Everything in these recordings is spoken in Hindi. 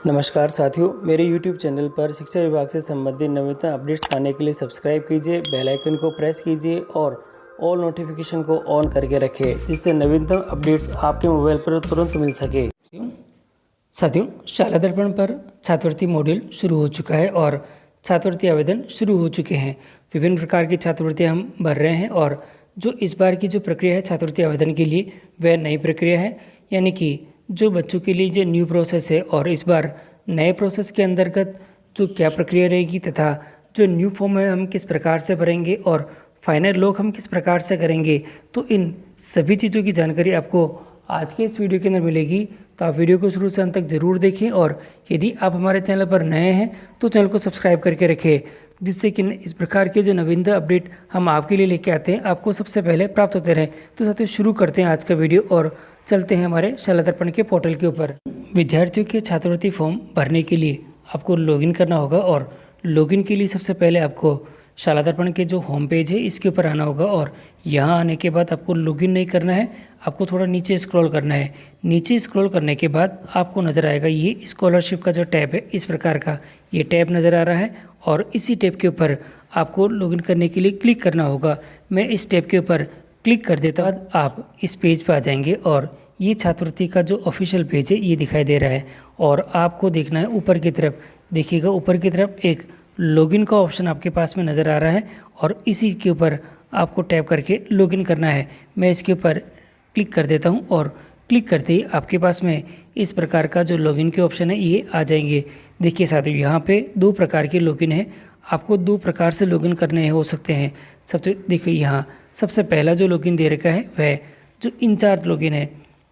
नमस्कार साथियों, मेरे YouTube चैनल पर शिक्षा विभाग से संबंधित नवीनतम अपडेट्स पाने के लिए सब्सक्राइब कीजिए, बेल आइकन को प्रेस कीजिए और ऑल नोटिफिकेशन को ऑन करके रखें, जिससे नवीनतम अपडेट्स आपके मोबाइल पर तुरंत मिल सके। साथियों, शाला दर्पण पर छात्रवृत्ति मॉड्यूल शुरू हो चुका है और छात्रवृत्ति आवेदन शुरू हो चुके हैं। विभिन्न प्रकार की छात्रवृत्ति हम भर रहे हैं और जो इस बार की जो प्रक्रिया है छात्रवृत्ति आवेदन के लिए वह नई प्रक्रिया है, यानी कि जो बच्चों के लिए जो न्यू प्रोसेस है और इस बार नए प्रोसेस के अंतर्गत जो क्या प्रक्रिया रहेगी तथा जो न्यू फॉर्म है हम किस प्रकार से भरेंगे और फाइनल लॉक हम किस प्रकार से करेंगे, तो इन सभी चीज़ों की जानकारी आपको आज के इस वीडियो के अंदर मिलेगी। तो आप वीडियो को शुरू से अंत तक जरूर देखें और यदि आप हमारे चैनल पर नए हैं तो चैनल को सब्सक्राइब करके रखें, जिससे कि इस प्रकार के जो नवीनतम अपडेट हम आपके लिए लेके आते हैं आपको सबसे पहले प्राप्त होते रहें। तो साथियों, शुरू करते हैं आज का वीडियो और चलते हैं हमारे शाला दर्पण के पोर्टल के ऊपर। विद्यार्थियों के छात्रवृत्ति फॉर्म भरने के लिए आपको लॉगिन करना होगा और लॉगिन के लिए सबसे पहले आपको शाला दर्पण के जो होम पेज है इसके ऊपर आना होगा और यहाँ आने के बाद आपको लॉगिन नहीं करना है, आपको थोड़ा नीचे स्क्रॉल करना है। नीचे स्क्रॉल करने के बाद आपको नज़र आएगा ये स्कॉलरशिप का जो टैब है, इस प्रकार का ये टैब नज़र आ रहा है और इसी टैब के ऊपर आपको लॉगिन करने के लिए क्लिक करना होगा। मैं इस टैब के ऊपर क्लिक कर देता हूँ, आप इस पेज पर आ जाएंगे और ये छात्रवृत्ति का जो ऑफिशियल पेज है ये दिखाई दे रहा है और आपको देखना है ऊपर की तरफ। देखिएगा ऊपर की तरफ एक लॉगिन का ऑप्शन आपके पास में नज़र आ रहा है और इसी के ऊपर आपको टैप करके लॉगिन करना है। मैं इसके ऊपर क्लिक कर देता हूं और क्लिक करते ही आपके पास में इस प्रकार का जो लॉगिन के ऑप्शन है ये आ जाएंगे। देखिए साथियों, यहाँ पे दो प्रकार के लॉगिन है, आपको दो प्रकार से लॉगिन करने हो सकते हैं। सबसे देखिए यहाँ सबसे पहला जो लॉगिन दे रखा है वह जो इंचार्ज लॉगिन है।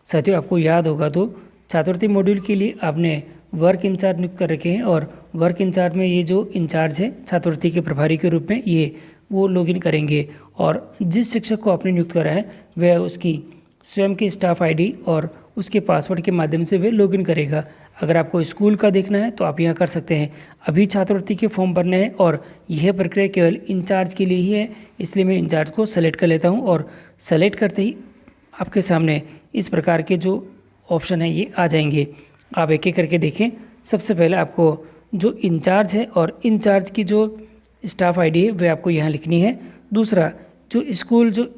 साथियों, आपको याद होगा तो छात्रवृत्ति मॉड्यूल के लिए आपने वर्क इंचार्ज नियुक्त कर रखे हैं और वर्क इंचार्ज में ये जो इंचार्ज है छात्रवृत्ति के प्रभारी के रूप में ये वो लॉगिन करेंगे और जिस शिक्षक को आपने नियुक्त करा है वह उसकी स्वयं की स्टाफ आईडी और उसके पासवर्ड के माध्यम से वह लॉगिन करेगा। अगर आपको स्कूल का देखना है तो आप यहाँ कर सकते हैं। अभी छात्रवृत्ति के फॉर्म भरने हैं और यह प्रक्रिया केवल इंचार्ज के लिए ही है, इसलिए मैं इंचार्ज को सेलेक्ट कर लेता हूँ और सेलेक्ट करते ही आपके सामने इस प्रकार के जो ऑप्शन है ये आ जाएंगे। आप एक एक करके देखें। सबसे पहले आपको जो इंचार्ज है और इंचार्ज की जो स्टाफ आईडी है वह आपको यहाँ लिखनी है। दूसरा जो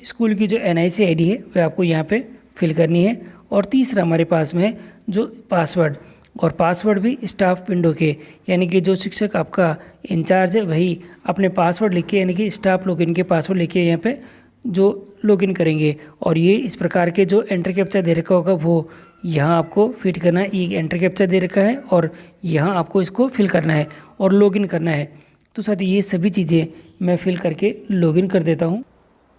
स्कूल की जो एनआईसी आईडी है वह आपको यहाँ पे फिल करनी है और तीसरा हमारे पास में है जो पासवर्ड, और पासवर्ड भी स्टाफ विंडो के, यानी कि जो शिक्षक आपका इंचार्ज है वही अपने पासवर्ड लिख के, यानी कि स्टाफ लॉगिन के पासवर्ड लिख के यहाँ पे जो लॉगिन करेंगे। और ये इस प्रकार के जो एंटर कैप्चा दे रखा होगा वो यहाँ आपको फिट करना है। ये एंटर कैप्चा दे रखा है और यहाँ आपको इसको फिल करना है और लॉगिन करना है। तो साथियों, ये सभी चीज़ें मैं फिल करके लॉगिन कर देता हूँ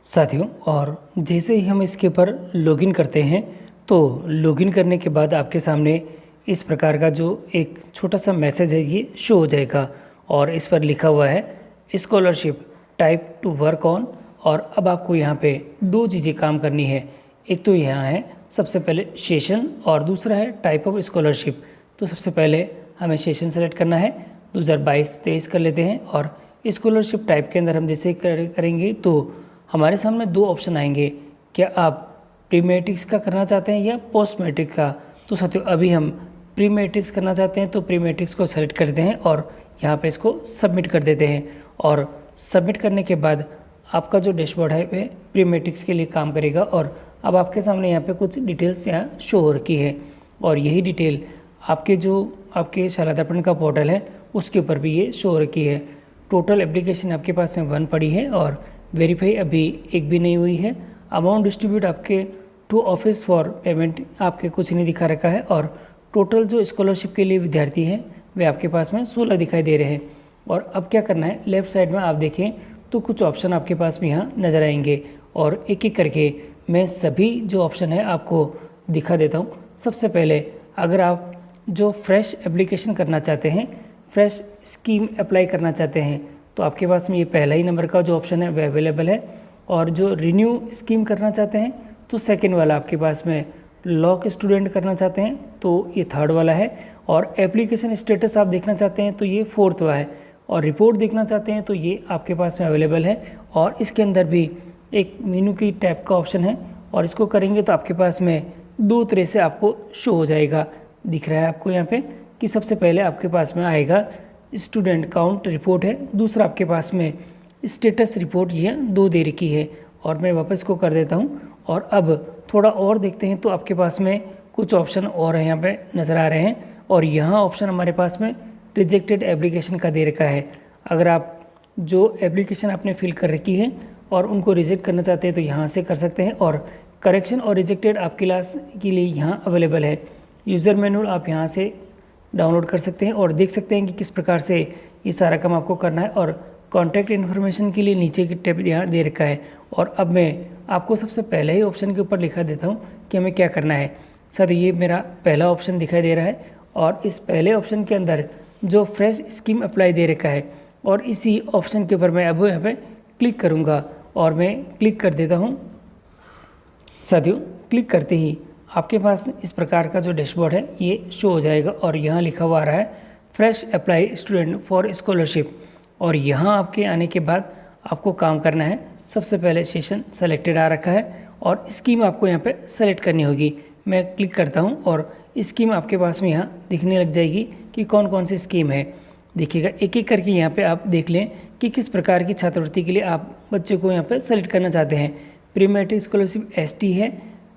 साथियों। और जैसे ही हम इसके ऊपर लॉगिन करते हैं तो लॉगिन करने के बाद आपके सामने इस प्रकार का जो एक छोटा सा मैसेज है ये शो हो जाएगा और इस पर लिखा हुआ है scholarship type two work on. और अब आपको यहाँ पे दो चीज़ें काम करनी है। एक तो यहाँ है सबसे पहले सेशन और दूसरा है टाइप ऑफ स्कॉलरशिप। तो सबसे पहले हमें सेशन सेलेक्ट करना है, 2022-23 कर लेते हैं और स्कॉलरशिप टाइप के अंदर हम जैसे करेंगे तो हमारे सामने दो ऑप्शन आएंगे। क्या आप प्री मैट्रिक्स का करना चाहते हैं या पोस्ट मैट्रिक का? तो साथियों, अभी हम प्री मैट्रिक्स करना चाहते हैं तो प्री मैट्रिक्स को सेलेक्ट करते हैं और यहाँ पे इसको सबमिट कर देते हैं। और सबमिट करने के बाद आपका जो डैशबोर्ड है वह प्री मैट्रिक्स के लिए काम करेगा और अब आपके सामने यहाँ पे कुछ डिटेल्स यहाँ शो हो रखी है और यही डिटेल आपके शाला दर्पण का पोर्टल है उसके ऊपर भी ये शो हो रखी है। टोटल एप्लीकेशन आपके पास में 1 पड़ी है और वेरीफाई अभी एक भी नहीं हुई है। अमाउंट डिस्ट्रीब्यूट आपके टू ऑफिस फॉर पेमेंट आपके कुछ नहीं दिखा रखा है और टोटल जो स्कॉलरशिप के लिए विद्यार्थी हैं वे आपके पास में 16 दिखाई दे रहे हैं। और अब क्या करना है, लेफ़्ट साइड में आप देखें तो कुछ ऑप्शन आपके पास में यहाँ नज़र आएंगे और एक एक करके मैं सभी जो ऑप्शन है आपको दिखा देता हूँ। सबसे पहले अगर आप जो फ्रेश एप्लीकेशन करना चाहते हैं, फ्रेश स्कीम अप्लाई करना चाहते हैं तो आपके पास में ये पहला ही नंबर का जो ऑप्शन है वह अवेलेबल है। और जो रिन्यू स्कीम करना चाहते हैं तो सेकेंड वाला आपके पास में, लॉ स्टूडेंट करना चाहते हैं तो ये थर्ड वाला है और एप्लीकेशन स्टेटस आप देखना चाहते हैं तो ये फोर्थ वाला है और रिपोर्ट देखना चाहते हैं तो ये आपके पास में अवेलेबल है। और इसके अंदर भी एक मेनू की टैब का ऑप्शन है और इसको करेंगे तो आपके पास में दो तरह से आपको शो हो जाएगा। दिख रहा है आपको यहाँ पे कि सबसे पहले आपके पास में आएगा स्टूडेंट काउंट रिपोर्ट है, दूसरा आपके पास में स्टेटस रिपोर्ट ये 2 दे रखी है। और मैं वापस को कर देता हूँ और अब थोड़ा और देखते हैं तो आपके पास में कुछ ऑप्शन और यहाँ पे नज़र आ रहे हैं। और यहाँ ऑप्शन हमारे पास में रिजेक्टेड एप्लीकेशन का दे रखा है। अगर आप जो एप्लीकेशन आपने फिल कर रखी है और उनको रिजेक्ट करना चाहते हैं तो यहाँ से कर सकते हैं। और करेक्शन और रिजेक्टेड आपकी क्लास के लिए यहाँ अवेलेबल है। यूज़र मैनुअल आप यहाँ से डाउनलोड कर सकते हैं और देख सकते हैं कि किस प्रकार से ये सारा काम आपको करना है। और कॉन्टैक्ट इन्फॉर्मेशन के लिए नीचे की टैब यहाँ दे रखा है। और अब मैं आपको सबसे पहले ही ऑप्शन के ऊपर लिखा देता हूँ कि हमें क्या करना है। सर ये मेरा पहला ऑप्शन दिखाई दे रहा है और इस पहले ऑप्शन के अंदर जो फ्रेश स्कीम अप्लाई दे रखा है और इसी ऑप्शन के ऊपर मैं अब यहाँ पे क्लिक करूँगा और मैं क्लिक कर देता हूँ। साथियों क्लिक करते ही आपके पास इस प्रकार का जो डैशबोर्ड है ये शो हो जाएगा और यहाँ लिखा हुआ आ रहा है fresh apply student for scholarship. और यहाँ आपके आने के बाद आपको काम करना है। सबसे पहले सेशन सेलेक्टेड आ रखा है और स्कीम आपको यहाँ पे सेलेक्ट करनी होगी। मैं क्लिक करता हूँ और स्कीम आपके पास में यहाँ दिखने लग जाएगी कि कौन कौन सी स्कीम है। देखिएगा एक एक करके यहाँ पे आप देख लें कि किस प्रकार की छात्रवृत्ति के लिए आप बच्चों को यहाँ पे सेलेक्ट करना चाहते हैं। प्री मैट्रिक स्कॉलरशिप ST है,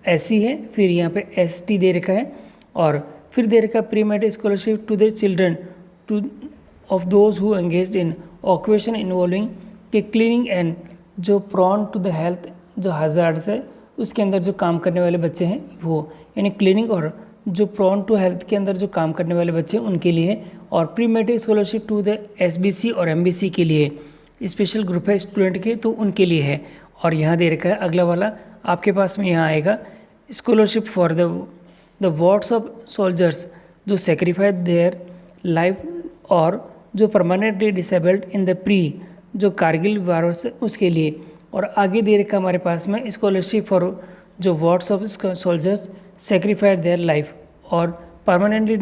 SC है, फिर यहाँ पे ST दे रखा है और फिर दे रखा है pre matric scholarship to the children to of those who engaged in occupation involving के क्लीनिंग एंड जो प्रॉन टू द हेल्थ जो हजार्ड्स है उसके अंदर जो काम करने वाले बच्चे हैं वो, यानी क्लीनिंग और जो प्रॉन टू हेल्थ के अंदर जो काम करने वाले बच्चे हैं उनके लिए। और pre matric scholarship to the SBC और MBC के लिए स्पेशल ग्रुप है स्टूडेंट के तो उनके लिए है। और यहाँ दे रखा है अगला वाला आपके पास में यहाँ आएगा scholarship for the wards of soldiers जो सेक्रीफाइड देयर लाइफ और जो permanently disabled in the pre जो कारगिल वार से उसके लिए। और आगे दे रखा हमारे पास में स्कॉलरशिप फॉर जो wards of soldiers sacrificed their life और permanently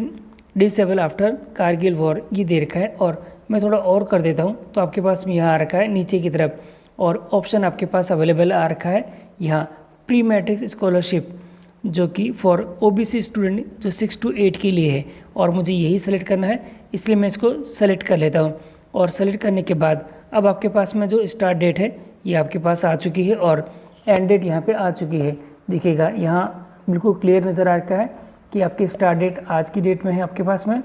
disable after Kargil war ये दे रखा है। और मैं थोड़ा और कर देता हूँ तो आपके पास में यहाँ आ रखा है नीचे की तरफ और ऑप्शन आपके पास अवेलेबल आ रखा है यहाँ प्री मैट्रिक स्कॉलरशिप जो कि फॉर OBC स्टूडेंट जो 6 to 8 के लिए है और मुझे यही सेलेक्ट करना है, इसलिए मैं इसको सेलेक्ट कर लेता हूँ। और सेलेक्ट करने के बाद अब आपके पास में जो स्टार्ट डेट है ये आपके पास आ चुकी है और एंड डेट यहाँ पे आ चुकी है। देखिएगा यहाँ बिल्कुल क्लियर नज़र आ रहा है कि आपकी स्टार्ट डेट आज की डेट में है आपके पास में,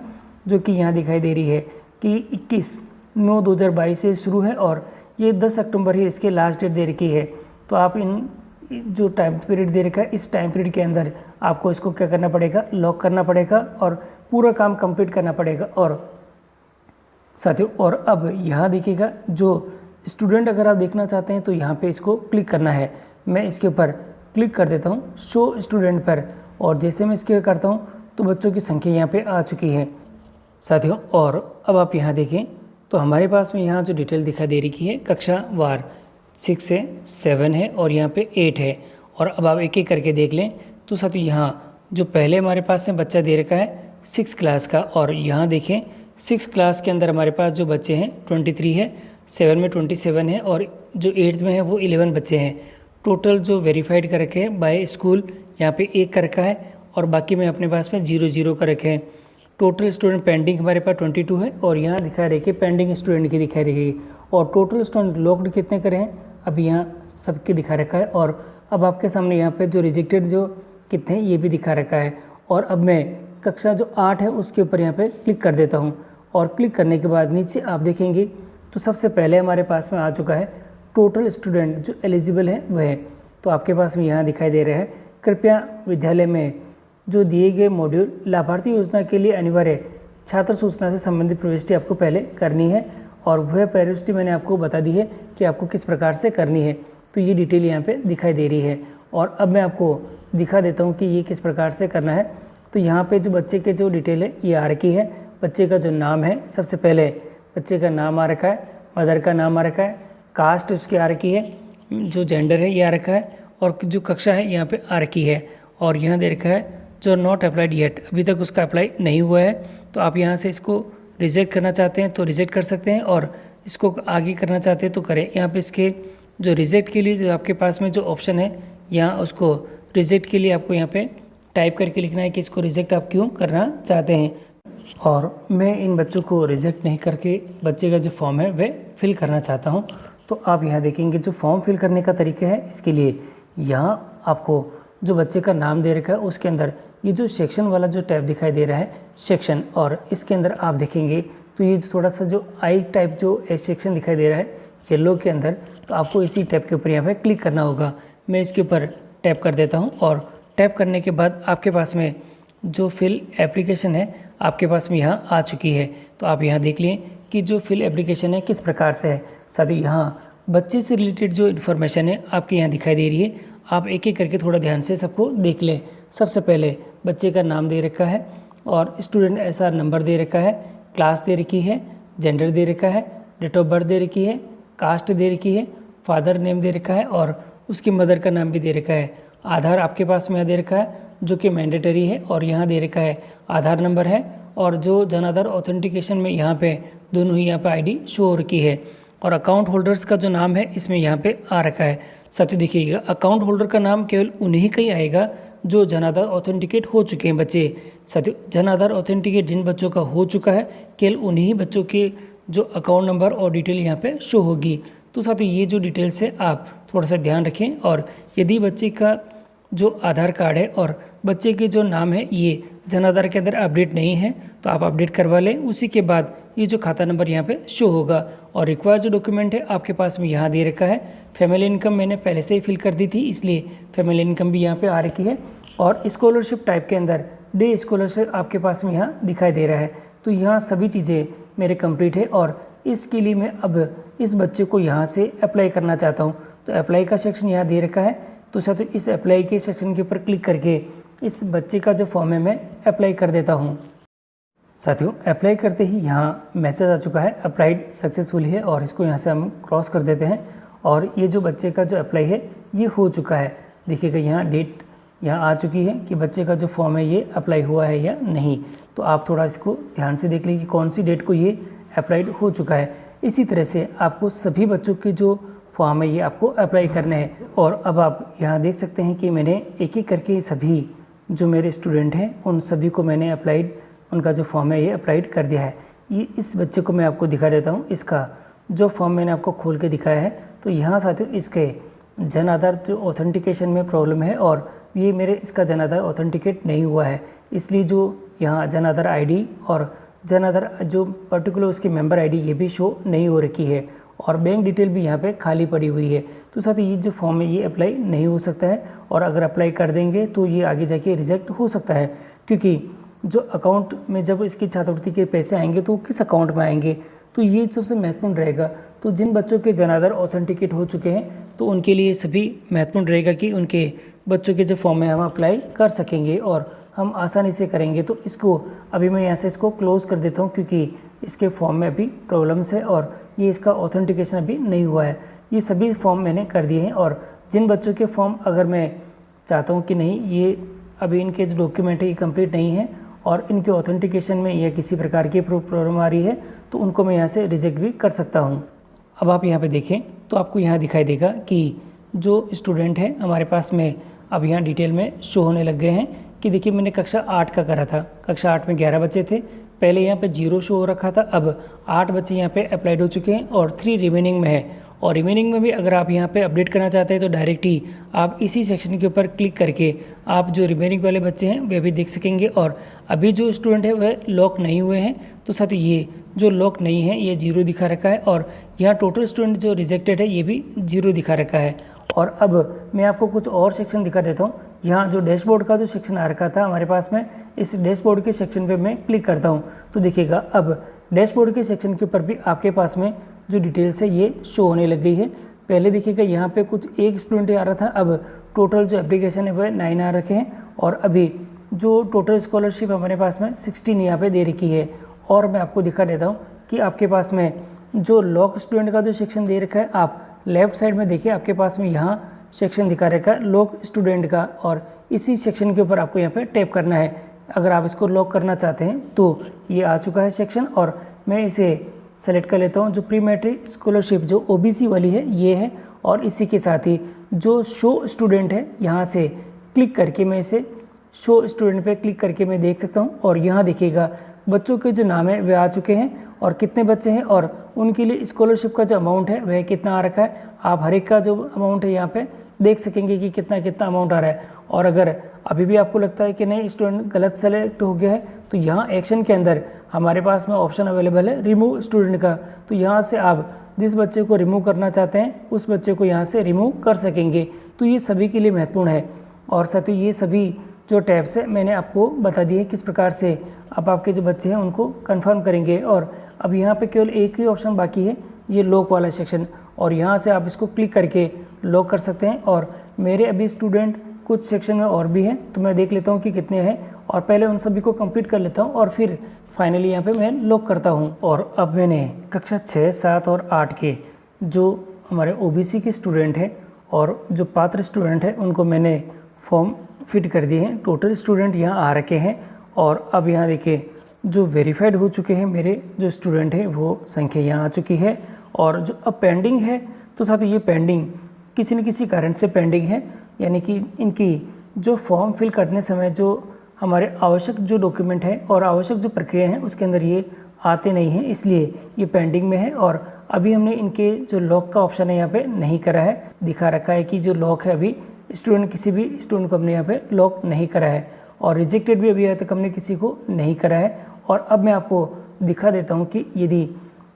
जो कि यहाँ दिखाई दे रही है कि 21/9/2022 से शुरू है और ये 10 अक्टूबर ही इसके लास्ट डेट दे रखी है। तो आप इन जो टाइम पीरियड दे रखा है इस टाइम पीरियड के अंदर आपको इसको क्या करना पड़ेगा, लॉक करना पड़ेगा और पूरा काम कंप्लीट करना पड़ेगा। और साथियों और अब यहाँ देखिएगा जो स्टूडेंट अगर आप देखना चाहते हैं तो यहाँ पे इसको क्लिक करना है। मैं इसके ऊपर क्लिक कर देता हूँ शो स्टूडेंट पर और जैसे मैं इसके करता हूँ तो बच्चों की संख्या यहाँ पे आ चुकी है साथियों। और अब आप यहाँ देखें तो हमारे पास में यहाँ जो डिटेल दिखाई दे रही है कक्षा वार 6 से 7 है और यहाँ पे 8 है। और अब आप एक एक करके देख लें तो साथियों यहाँ जो पहले हमारे पास में बच्चा दे रखा है 6 क्लास का और यहाँ देखें 6 क्लास के अंदर हमारे पास जो बच्चे हैं 23 है, 7 में 27 है और जो 8th में है वो 11 बच्चे हैं। टोटल जो वेरीफाइड कर रखे हैं बाय स्कूल यहाँ पे 1 कर रखा है और बाकी में अपने पास में 0 कर रखे हैं। टोटल स्टूडेंट पेंडिंग हमारे पास 22 है और यहाँ दिखा रही है पेंडिंग स्टूडेंट की दिखा रही है। और टोटल स्टूडेंट लॉक्ड कितने करे हैं अभी यहाँ सबके दिखा रखा है। और अब आपके सामने यहाँ पे जो रिजेक्टेड जो कितने हैं ये भी दिखा रखा है। और अब मैं कक्षा जो 8 है उसके ऊपर यहाँ पे क्लिक कर देता हूँ और क्लिक करने के बाद नीचे आप देखेंगे तो सबसे पहले हमारे पास में आ चुका है टोटल स्टूडेंट जो एलिजिबल है वह है। तो आपके पास में यहाँ दिखाई दे रहा है कृपया विद्यालय में जो दिए गए मॉड्यूल लाभार्थी योजना के लिए अनिवार्य छात्र सूचना से संबंधित प्रविष्टि आपको पहले करनी है और वह प्रविष्टि मैंने आपको बता दी है कि आपको किस प्रकार से करनी है। तो ये डिटेल यहाँ पे दिखाई दे रही है और अब मैं आपको दिखा देता हूँ कि ये किस प्रकार से करना है। तो यहाँ पे जो बच्चे के जो डिटेल है ये आ रखी है। बच्चे का जो नाम है सबसे पहले बच्चे का नाम आ रखा है, मदर का नाम आ रखा है, कास्ट उसकी आ रखी है, जो जेंडर है ये आ रखा है और जो कक्षा है यहाँ पे आ रखी है। और यहाँ दे रखा है जो नॉट अप्लाइड येट, अभी तक उसका अप्लाई नहीं हुआ है। तो आप यहाँ से इसको रिजेक्ट करना चाहते हैं तो रिजेक्ट कर सकते हैं और इसको आगे करना चाहते हैं तो करें। यहाँ पे इसके जो रिजेक्ट के लिए जो आपके पास में जो ऑप्शन है यहाँ उसको रिजेक्ट के लिए आपको यहाँ पे टाइप करके लिखना है कि इसको रिजेक्ट आप क्यों करना चाहते हैं। और मैं इन बच्चों को रिजेक्ट नहीं करके बच्चे का जो फॉर्म है वह फिल करना चाहता हूं। तो आप यहाँ देखेंगे जो फॉर्म फिल करने का तरीका है, इसके लिए यहाँ आपको जो बच्चे का नाम दे रखा है उसके अंदर ये जो सेक्शन वाला जो टैब दिखाई दे रहा है सेक्शन, और इसके अंदर आप देखेंगे तो ये थोड़ा सा जो आई टाइप जो सेक्शन दिखाई दे रहा है येलो के अंदर, तो आपको इसी टैब के ऊपर यहाँ पे क्लिक करना होगा। मैं इसके ऊपर टैप कर देता हूँ और टैप करने के बाद आपके पास में जो फिल एप्लीकेशन है आपके पास में यहाँ आ चुकी है। तो आप यहाँ देख लें कि जो फिल एप्लीकेशन है किस प्रकार से है। साथ ही यहाँ बच्चे से रिलेटेड जो इन्फॉर्मेशन है आपके यहाँ दिखाई दे रही है। आप एक एक करके थोड़ा ध्यान से सबको देख लें। सबसे पहले बच्चे का नाम दे रखा है और स्टूडेंट SR नंबर दे रखा है, क्लास दे रखी है, जेंडर दे रखा है, डेट ऑफ बर्थ दे रखी है, कास्ट दे रखी है, फादर नेम दे रखा है और उसकी मदर का नाम भी दे रखा है। आधार आपके पास में दे रखा है जो कि मैंडेटरी है, और यहाँ दे रखा है आधार नंबर है, और जो जन आधार ऑथेंटिकेशन में यहाँ पे दोनों ही यहाँ पे ID शो हो रखी है, और अकाउंट होल्डर्स का जो नाम है इसमें यहाँ पे आ रखा है। साथियों देखिएगा अकाउंट होल्डर का नाम केवल उन्हीं का ही आएगा जो जन आधार ऑथेंटिकेट हो चुके हैं बच्चे। साथियों जन आधार ऑथेंटिकेट जिन बच्चों का हो चुका है केवल उन्हीं बच्चों के जो अकाउंट नंबर और डिटेल यहाँ पे शो होगी। तो साथियों ये जो डिटेल्स है आप थोड़ा सा ध्यान रखें, और यदि बच्चे का जो आधार कार्ड है और बच्चे के जो नाम है ये जन आधार के अंदर अपडेट नहीं है तो आप अपडेट करवा लें। उसी के बाद ये जो खाता नंबर यहाँ पे शो होगा। और रिक्वायर्ड जो डॉक्यूमेंट है आपके पास में यहाँ दे रखा है। फैमिली इनकम मैंने पहले से ही फिल कर दी थी, इसलिए फैमिली इनकम भी यहाँ पे आ रखी है। और स्कॉलरशिप टाइप के अंदर डे स्कॉलरशिप आपके पास में यहाँ दिखाई दे रहा है। तो यहाँ सभी चीज़ें मेरे कंप्लीट है और इसके लिए मैं अब इस बच्चे को यहाँ से अप्लाई करना चाहता हूँ। तो अप्लाई का सेक्शन यहाँ दे रखा है। तो साथियों इस अप्लाई के सेक्शन के ऊपर क्लिक करके इस बच्चे का जो फॉर्म है मैं अप्लाई कर देता हूँ। साथियों अप्लाई करते ही यहाँ मैसेज आ चुका है अप्लाइड सक्सेसफुली है, और इसको यहाँ से हम क्रॉस कर देते हैं। और ये जो बच्चे का जो अप्लाई है ये हो चुका है। देखिएगा यहाँ डेट यहाँ आ चुकी है कि बच्चे का जो फॉर्म है ये अप्लाई हुआ है या नहीं। तो आप थोड़ा इसको ध्यान से देख लीजिए कि कौन सी डेट को ये अप्लाइड हो चुका है। इसी तरह से आपको सभी बच्चों के जो फॉर्म है ये आपको अप्लाई करना है। और अब आप यहाँ देख सकते हैं कि मैंने एक एक करके सभी जो मेरे स्टूडेंट हैं उन सभी को मैंने अप्लाइड उनका जो फॉर्म है ये अप्लाइड कर दिया है। ये इस बच्चे को मैं आपको दिखा देता हूँ, इसका जो फॉर्म मैंने आपको खोल के दिखाया है। तो यहाँ साथियों इसके जन आधार जो ऑथेंटिकेशन में प्रॉब्लम है और ये मेरे इसका जन आधार ऑथेंटिकेट नहीं हुआ है, इसलिए जो यहाँ जन आधार ID और जन आधार जो पर्टिकुलर उसकी मेंबर ID ये भी शो नहीं हो रखी है, और बैंक डिटेल भी यहाँ पे खाली पड़ी हुई है। तो साथियों ये जो फॉर्म है ये अप्लाई नहीं हो सकता है, और अगर अप्लाई कर देंगे तो ये आगे जाके रिजेक्ट हो सकता है, क्योंकि जो अकाउंट में जब इसकी छात्रवृत्ति के पैसे आएंगे तो किस अकाउंट में आएंगे, तो ये सबसे महत्वपूर्ण रहेगा। तो जिन बच्चों के जन आधार ऑथेंटिकेट हो चुके हैं तो उनके लिए सभी महत्वपूर्ण रहेगा कि उनके बच्चों के जो फॉर्म है हम अप्लाई कर सकेंगे और हम आसानी से करेंगे। तो इसको अभी मैं यहाँ से इसको क्लोज़ कर देता हूँ, क्योंकि इसके फॉर्म में अभी प्रॉब्लम्स है और ये इसका ऑथेंटिकेशन अभी नहीं हुआ है। ये सभी फॉर्म मैंने कर दिए हैं, और जिन बच्चों के फॉर्म अगर मैं चाहता हूँ कि नहीं ये अभी इनके जो डॉक्यूमेंट है ये कंप्लीट नहीं है और इनके ऑथेंटिकेशन में यह किसी प्रकार की प्रॉब्लम आ रही है, तो उनको मैं यहाँ से रिजेक्ट भी कर सकता हूँ। अब आप यहाँ पे देखें तो आपको यहाँ दिखाई देगा कि जो स्टूडेंट हैं हमारे पास में अब यहाँ डिटेल में शो होने लग गए हैं कि देखिए मैंने कक्षा 8 का करा था। कक्षा 8 में 11 बच्चे थे, पहले यहाँ पे 0 शो हो रखा था, अब 8 बच्चे यहाँ पे अप्लाइड हो चुके हैं और 3 रिमेनिंग में है। और रिमेनिंग में भी अगर आप यहाँ पे अपडेट करना चाहते हैं तो डायरेक्ट ही आप इसी सेक्शन के ऊपर क्लिक करके आप जो रिमेनिंग वाले बच्चे हैं वे भी देख सकेंगे। और अभी जो स्टूडेंट है वह लॉक नहीं हुए हैं, तो साथ ये जो लॉक नहीं है ये 0 दिखा रखा है, और यहाँ टोटल स्टूडेंट जो रिजेक्टेड है ये भी 0 दिखा रखा है। और अब मैं आपको कुछ और सेक्शन दिखा देता हूँ। यहाँ जो डैशबोर्ड का जो सेक्शन आ रखा था हमारे पास में, इस डैशबोर्ड के सेक्शन पे मैं क्लिक करता हूँ तो देखिएगा अब डैशबोर्ड के सेक्शन के ऊपर भी आपके पास में जो डिटेल्स है ये शो होने लग गई है। पहले देखिएगा यहाँ पे कुछ एक स्टूडेंट आ रहा था, अब टोटल जो एप्लीकेशन है वह 9 आ रखे हैं, और अभी जो टोटल स्कॉलरशिप हमारे पास में 16 यहाँ पे दे रखी है। और मैं आपको दिखा देता हूँ कि आपके पास में जो लॉक स्टूडेंट का जो सेक्शन दे रखा है, आप लेफ्ट साइड में देखिए आपके पास में यहाँ सेक्शन दिखा रखा है लॉक स्टूडेंट का, और इसी सेक्शन के ऊपर आपको यहाँ पे टैप करना है। अगर आप इसको लॉक करना चाहते हैं तो ये आ चुका है सेक्शन, और मैं इसे सेलेक्ट कर लेता हूँ। जो प्री मैट्रिक स्कॉलरशिप जो OBC वाली है ये है, और इसी के साथ ही जो शो स्टूडेंट है यहाँ से क्लिक करके मैं इसे शो स्टूडेंट पे क्लिक करके मैं देख सकता हूँ। और यहाँ देखिएगा बच्चों के जो नाम है वे आ चुके हैं और कितने बच्चे हैं और उनके लिए स्कॉलरशिप का जो अमाउंट है वह कितना आ रखा है। आप हर एक का जो अमाउंट है यहाँ पे देख सकेंगे कि कितना कितना अमाउंट आ रहा है। और अगर अभी भी आपको लगता है कि नहीं स्टूडेंट गलत सेलेक्ट हो गया है तो यहाँ एक्शन के अंदर हमारे पास में ऑप्शन अवेलेबल है रिमूव स्टूडेंट का। तो यहाँ से आप जिस बच्चे को रिमूव करना चाहते हैं उस बच्चे को यहाँ से रिमूव कर सकेंगे। तो ये सभी के लिए महत्वपूर्ण है। और साथियों ये सभी जो टैब्स है मैंने आपको बता दी है किस प्रकार से आप आपके जो बच्चे हैं उनको कंफर्म करेंगे। और अब यहाँ पे केवल एक ही ऑप्शन बाकी है, ये लॉक वाला सेक्शन, और यहाँ से आप इसको क्लिक करके लॉक कर सकते हैं। और मेरे अभी स्टूडेंट कुछ सेक्शन में और भी हैं तो मैं देख लेता हूँ कि कितने हैं और पहले उन सभी को कंप्लीट कर लेता हूँ और फिर फाइनली यहाँ पे मैं लॉक करता हूँ। और अब मैंने कक्षा 6, 7 और 8 के जो हमारे OBC के स्टूडेंट हैं और जो पात्र स्टूडेंट हैं उनको मैंने फॉर्म फिट कर दिए हैं। टोटल स्टूडेंट यहाँ आ रखे हैं और अब यहाँ देखिए जो वेरीफाइड हो चुके हैं मेरे जो स्टूडेंट हैं वो संख्या यहाँ आ चुकी है। और जो अब पेंडिंग है तो साथ ये पेंडिंग किसी न किसी कारण से पेंडिंग है, यानी कि इनकी जो फॉर्म फिल करने समय जो हमारे आवश्यक जो डॉक्यूमेंट है और आवश्यक जो प्रक्रिया है उसके अंदर ये आते नहीं हैं, इसलिए ये पेंडिंग में है। और अभी हमने इनके जो लॉक का ऑप्शन है यहाँ पे नहीं करा है, दिखा रखा है कि जो लॉक है अभी स्टूडेंट किसी भी स्टूडेंट को हमने यहाँ पे लॉक नहीं करा है और रिजेक्टेड भी अभी तक हमने किसी को नहीं करा है। और अब मैं आपको दिखा देता हूँ कि यदि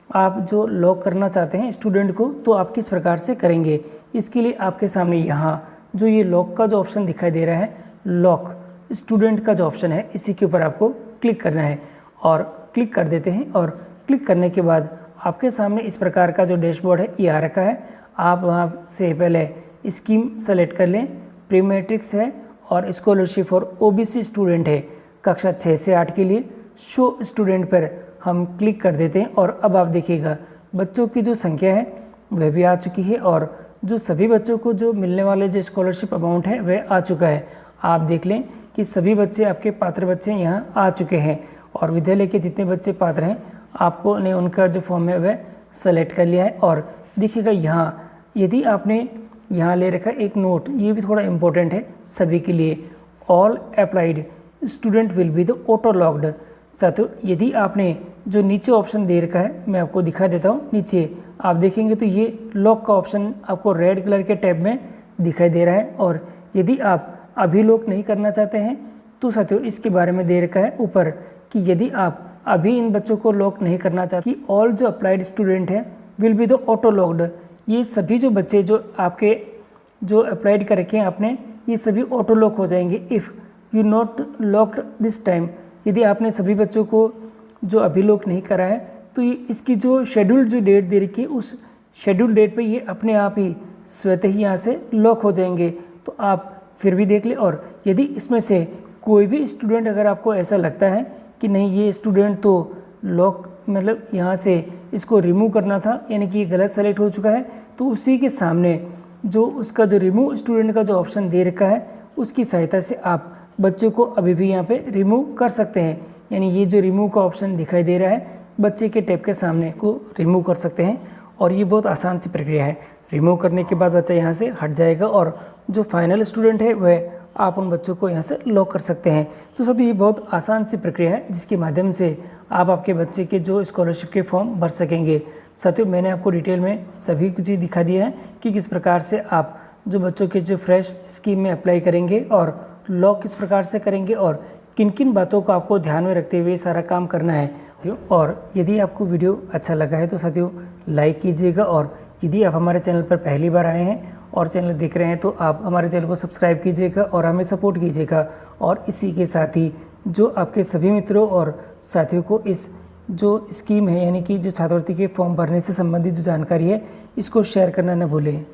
आप जो लॉक करना चाहते हैं स्टूडेंट को तो आप किस प्रकार से करेंगे। इसके लिए आपके सामने यहाँ जो ये लॉक का जो ऑप्शन दिखाई दे रहा है, लॉक स्टूडेंट का जो ऑप्शन है, इसी के ऊपर आपको क्लिक करना है और क्लिक कर देते हैं। और क्लिक करने के बाद आपके सामने इस प्रकार का जो डैशबोर्ड है ये आ रखा है। आप वहाँ से पहले स्कीम सेलेक्ट कर लें, प्री मैट्रिक्स है और स्कॉलरशिप फॉर OBC स्टूडेंट है कक्षा 6 से 8 के लिए। शो स्टूडेंट पर हम क्लिक कर देते हैं और अब आप देखिएगा बच्चों की जो संख्या है वह भी आ चुकी है और जो सभी बच्चों को जो मिलने वाले जो स्कॉलरशिप अमाउंट है वह आ चुका है। आप देख लें कि सभी बच्चे आपके पात्र बच्चे यहाँ आ चुके हैं और विद्यालय के जितने बच्चे पात्र हैं आपको ने उनका जो फॉर्म है वह सेलेक्ट कर लिया है। और देखिएगा यहाँ यदि आपने यहाँ ले रखा एक नोट, ये भी थोड़ा इम्पोर्टेंट है सभी के लिए, all applied student will be the auto locked. साथियों यदि आपने जो नीचे ऑप्शन दे रखा है मैं आपको दिखा देता हूँ, नीचे आप देखेंगे तो ये लॉक का ऑप्शन आपको रेड कलर के टैब में दिखाई दे रहा है। और यदि आप अभी लॉक नहीं करना चाहते हैं तो साथियों इसके बारे में दे रखा है ऊपर कि यदि आप अभी इन बच्चों को लॉक नहीं करना चाहते कि ऑल जो अप्लाइड स्टूडेंट हैं will be the auto locked, ये सभी जो बच्चे जो आपके जो अप्लाइड कर रखे हैं आपने ये सभी ऑटो लॉक हो जाएंगे if you not locked this time. यदि आपने सभी बच्चों को जो अभी लॉक नहीं करा है तो ये इसकी जो शेड्यूल जो डेट दे रखी है उस शेड्यूल डेट पे ये अपने आप ही स्वतः ही यहाँ से लॉक हो जाएंगे। तो आप फिर भी देख लें। और यदि इसमें से कोई भी स्टूडेंट अगर आपको ऐसा लगता है कि नहीं ये स्टूडेंट तो लॉक मतलब यहाँ से इसको रिमूव करना था यानी कि ये गलत सेलेक्ट हो चुका है, तो उसी के सामने जो उसका जो रिमूव स्टूडेंट का जो ऑप्शन दे रखा है उसकी सहायता से आप बच्चों को अभी भी यहाँ पे रिमूव कर सकते हैं। यानी ये जो रिमूव का ऑप्शन दिखाई दे रहा है बच्चे के टैब के सामने इसको रिमूव कर सकते हैं और ये बहुत आसान सी प्रक्रिया है। रिमूव करने के बाद बच्चा यहाँ से हट जाएगा और जो फाइनल स्टूडेंट है वह आप उन बच्चों को यहाँ से लॉक कर सकते हैं। तो साथियों ये बहुत आसान सी प्रक्रिया है जिसके माध्यम से आप आपके बच्चे के जो स्कॉलरशिप के फॉर्म भर सकेंगे। साथियों मैंने आपको डिटेल में सभी कुछ दिखा दिया है कि किस प्रकार से आप जो बच्चों के जो फ्रेश स्कीम में अप्लाई करेंगे और लॉक किस प्रकार से करेंगे और किन किन बातों को आपको ध्यान में रखते हुए सारा काम करना है। और यदि आपको वीडियो अच्छा लगा है तो साथियों लाइक कीजिएगा और यदि आप हमारे चैनल पर पहली बार आए हैं और चैनल देख रहे हैं तो आप हमारे चैनल को सब्सक्राइब कीजिएगा और हमें सपोर्ट कीजिएगा। और इसी के साथ ही जो आपके सभी मित्रों और साथियों को इस जो स्कीम है यानी कि जो छात्रवृत्ति के फॉर्म भरने से संबंधित जो जानकारी है इसको शेयर करना न भूलें।